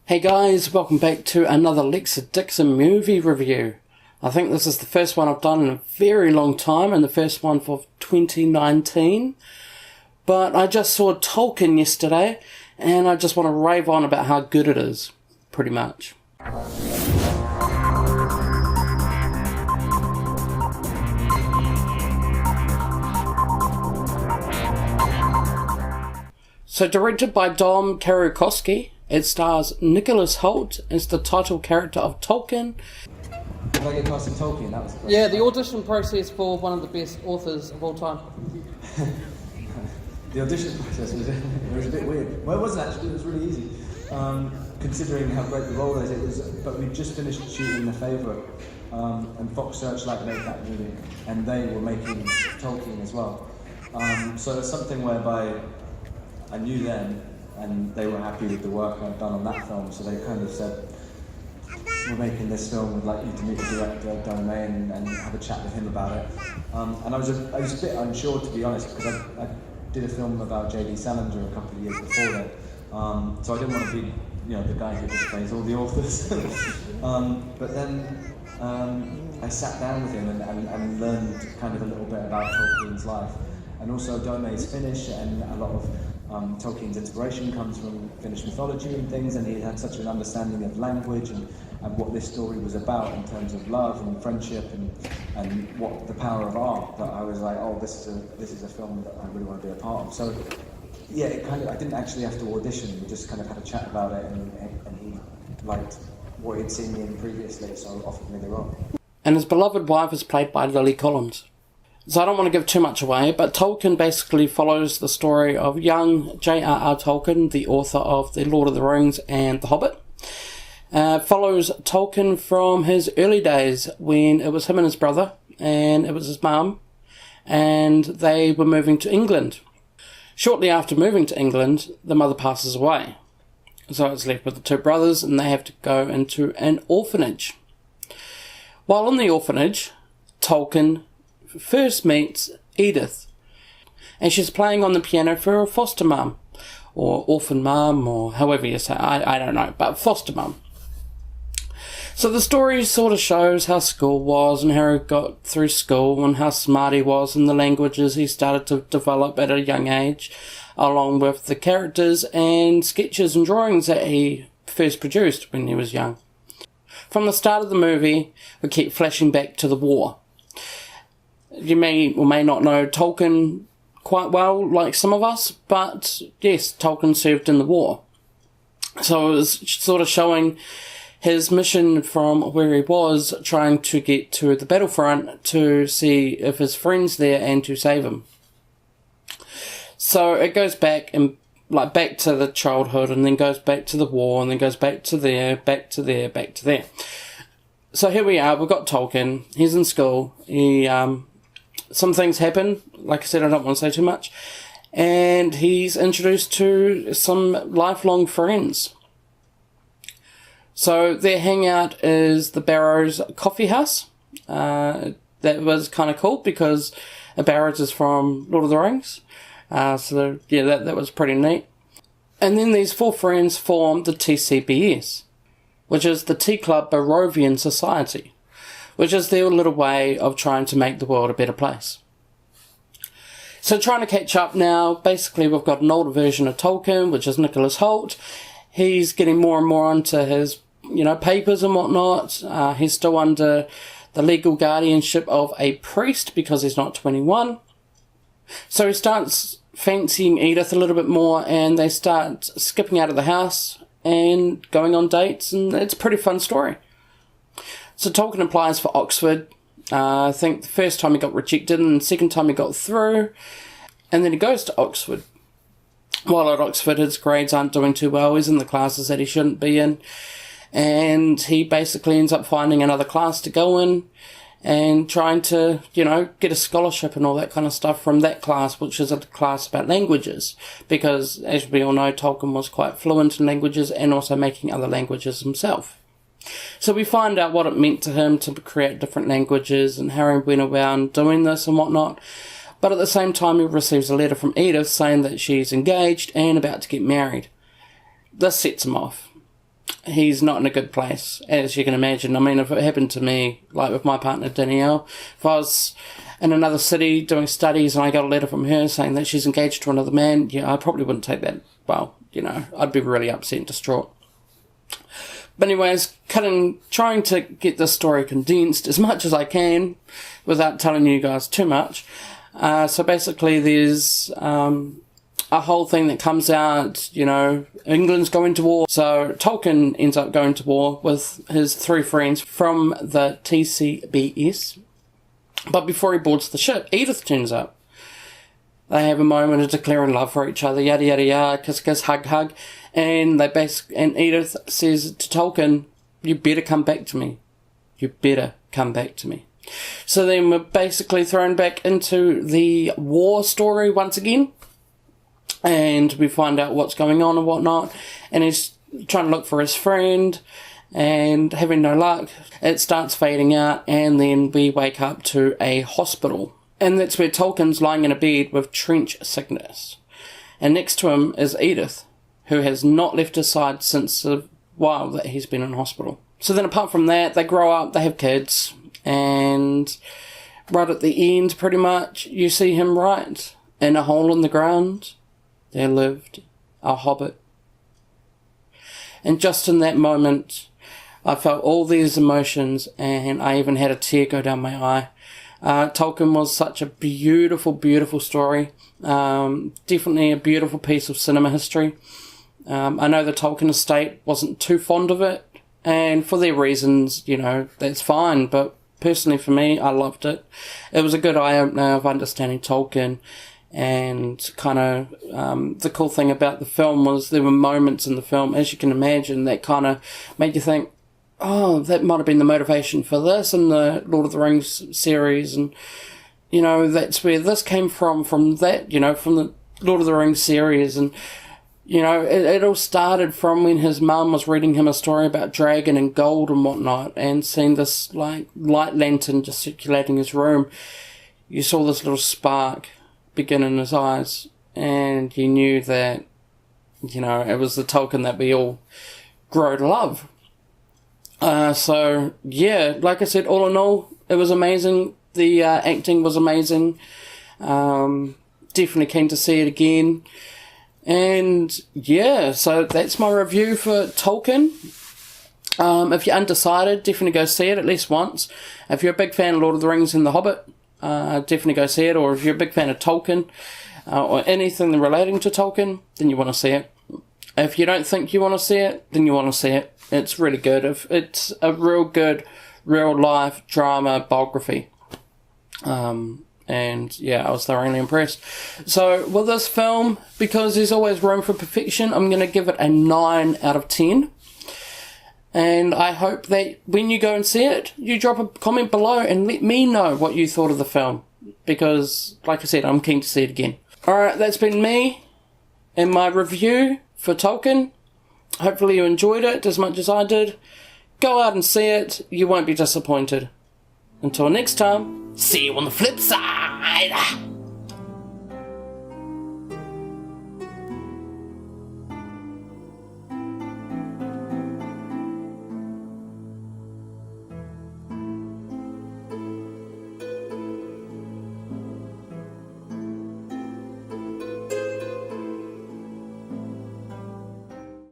Hey guys, welcome back to another Lexa Dixon movie review. I think this is the first one I've done in a very long time, and the first one for 2019. But I just saw Tolkien yesterday, and I just want to rave on about how good it is, pretty much. So directed by Dom Karukowski, it stars Nicholas Hoult as the title character of Tolkien. Did I get cast in Tolkien? That was great. Yeah, the audition process for one of the best authors of all time. The audition process was a bit weird. Well, it wasn't actually, it was really easy. Considering how great the role is, it was. But we just finished shooting The Favourite, and Fox Searchlight made that movie, and they were making Tolkien as well. So it's something whereby I knew them, and they were happy with the work I'd done on that film, so they kind of said, we're making this film, we'd like you to meet the director, Domain, and have a chat with him about it. And I was a bit unsure, to be honest, because I did a film about J.D. Salinger a couple of years before that. So I didn't want to be, the guy who just plays all the authors. But then I sat down with him and learned kind of a little bit about Tolkien's life. And also Domain's Finnish, and a lot of Tolkien's inspiration comes from Finnish mythology and things, and he had such an understanding of language and what this story was about in terms of love and friendship and what the power of art, that I was like, oh, this is a film that I really want to be a part of. So yeah, I didn't actually have to audition, we just kind of had a chat about it, and he liked what he'd seen me in previously, so offered me the role. And his beloved wife is played by Lily Collins. So I don't want to give too much away, but Tolkien basically follows the story of young J.R.R. Tolkien, the author of The Lord of the Rings and The Hobbit. Follows Tolkien from his early days when it was him and his brother, and it was his mum, and they were moving to England. Shortly after moving to England, the mother passes away. So it's left with the two brothers, and they have to go into an orphanage. While in the orphanage, Tolkien first meets Edith, and she's playing on the piano for a foster mum, or orphan mum, or however you say, I don't know, but foster mum. So the story sort of shows how school was, and how he got through school, and how smart he was, and the languages he started to develop at a young age, along with the characters and sketches and drawings that he first produced when he was young. From the start of the movie, we keep flashing back to the war. You may or may not know Tolkien quite well, like some of us, but yes, Tolkien served in the war. So it was sort of showing his mission from where he was, trying to get to the battlefront to see if his friend's there and to save him. So it goes back and back to the childhood, and then goes back to the war, and then goes back to there, back to there, back to there. So here we are, we've got Tolkien, he's in school, some things happen, like I said, I don't want to say too much, and he's introduced to some lifelong friends. So their hangout is the Barrows Coffee House. That was kind of cool, because Barrows is from Lord of the Rings. So yeah, that was pretty neat. And then these four friends formed the TCBS, which is the Tea Club Barovian Society, which is their little way of trying to make the world a better place. So trying to catch up now, basically we've got an older version of Tolkien, which is Nicholas Hoult. He's getting more and more into his, papers and whatnot. He's still under the legal guardianship of a priest because he's not 21. So he starts fancying Edith a little bit more, and they start skipping out of the house and going on dates, and it's a pretty fun story. So Tolkien applies for Oxford. I think the first time he got rejected, and the second time he got through. And then he goes to Oxford. While at Oxford, his grades aren't doing too well. He's in the classes that he shouldn't be in. And he basically ends up finding another class to go in and trying to, get a scholarship and all that kind of stuff from that class, which is a class about languages. Because, as we all know, Tolkien was quite fluent in languages and also making other languages himself. So we find out what it meant to him to create different languages and how he went around doing this and whatnot. But at the same time, he receives a letter from Edith saying that she's engaged and about to get married. This sets him off. he's not in a good place, as you can imagine. I mean, if it happened to me, like with my partner Danielle, if I was in another city doing studies and I got a letter from her saying that she's engaged to another man, I probably wouldn't take that well. I'd be really upset and distraught. But anyways, trying to get this story condensed as much as I can without telling you guys too much. So basically there's a whole thing that comes out, England's going to war. So Tolkien ends up going to war with his 3 friends from the TCBS. But before he boards the ship, Edith turns up. They have a moment of declaring love for each other, yada yada yada, kiss kiss, hug hug. And Edith says to Tolkien, you better come back to me. You better come back to me. So then we're basically thrown back into the war story once again. And we find out what's going on and whatnot. And he's trying to look for his friend and having no luck. It starts fading out and then we wake up to a hospital. And that's where Tolkien's lying in a bed with trench sickness. And next to him is Edith, who has not left his side since the while that he's been in hospital. So then apart from that, they grow up, they have kids, and right at the end, pretty much, you see him write, in a hole in the ground, there lived a hobbit. And just in that moment, I felt all these emotions, and I even had a tear go down my eye. Tolkien was such a beautiful, beautiful story. Definitely a beautiful piece of cinema history. I know the Tolkien estate wasn't too fond of it, and for their reasons, that's fine, but personally for me, I loved it. It was a good eye-opener of understanding Tolkien, and kind of the cool thing about the film was there were moments in the film, as you can imagine, that kind of made you think, oh, that might have been the motivation for this in the Lord of the Rings series, and, that's where this came from that, from the Lord of the Rings series, and, it all started from when his mum was reading him a story about dragon and gold and whatnot, and seeing this, light lantern just circulating his room. You saw this little spark begin in his eyes, and you knew that, it was the Tolkien that we all grow to love. So, yeah, like I said, all in all, it was amazing. The acting was amazing. Definitely keen to see it again. And, yeah, so that's my review for Tolkien. If you're undecided, definitely go see it at least once. If you're a big fan of Lord of the Rings and The Hobbit, definitely go see it. Or if you're a big fan of Tolkien, or anything relating to Tolkien, then you want to see it. If you don't think you want to see it, then you want to see it. It's really good. It's a real good, real-life drama biography. And, yeah, I was thoroughly impressed. So, with this film, because there's always room for perfection, I'm going to give it a 9 out of 10. And I hope that when you go and see it, you drop a comment below and let me know what you thought of the film. Because, like I said, I'm keen to see it again. Alright, that's been me and my review for Tolkien. Hopefully you enjoyed it as much as I did. Go out and see it. You won't be disappointed. Until next time, see you on the flip side.